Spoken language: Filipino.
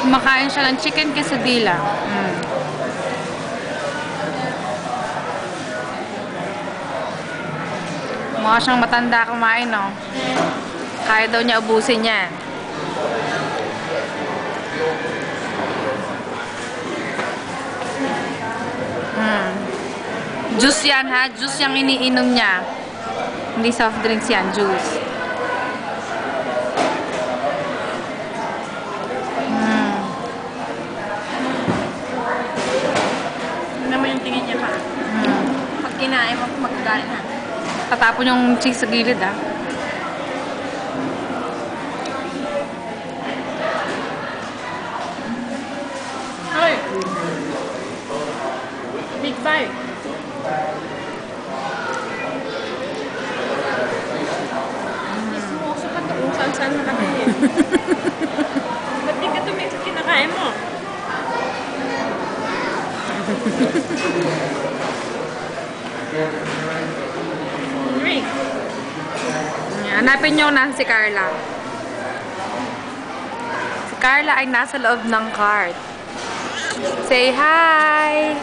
Kumakain siya ng chicken quesadilla. Mukha siyang matanda kumain, no? Kaya daw niya ubusin yan. Juice yan, ha? Juice yung iniinom niya. Hindi soft drinks yan, juice. Ano naman yung tingin niya pa? Pag kinain mo, magagalit na. Tatapon yung cheese sa gilid, ha? Hoy! Big bite! Sumuso ka to kung saan-saan nakakain. Ba't di ka tumingin sa kinakain mo? Drink! Hanapin niyo na si Carla. Si Carla ay nasa loob ng cart. Say hi!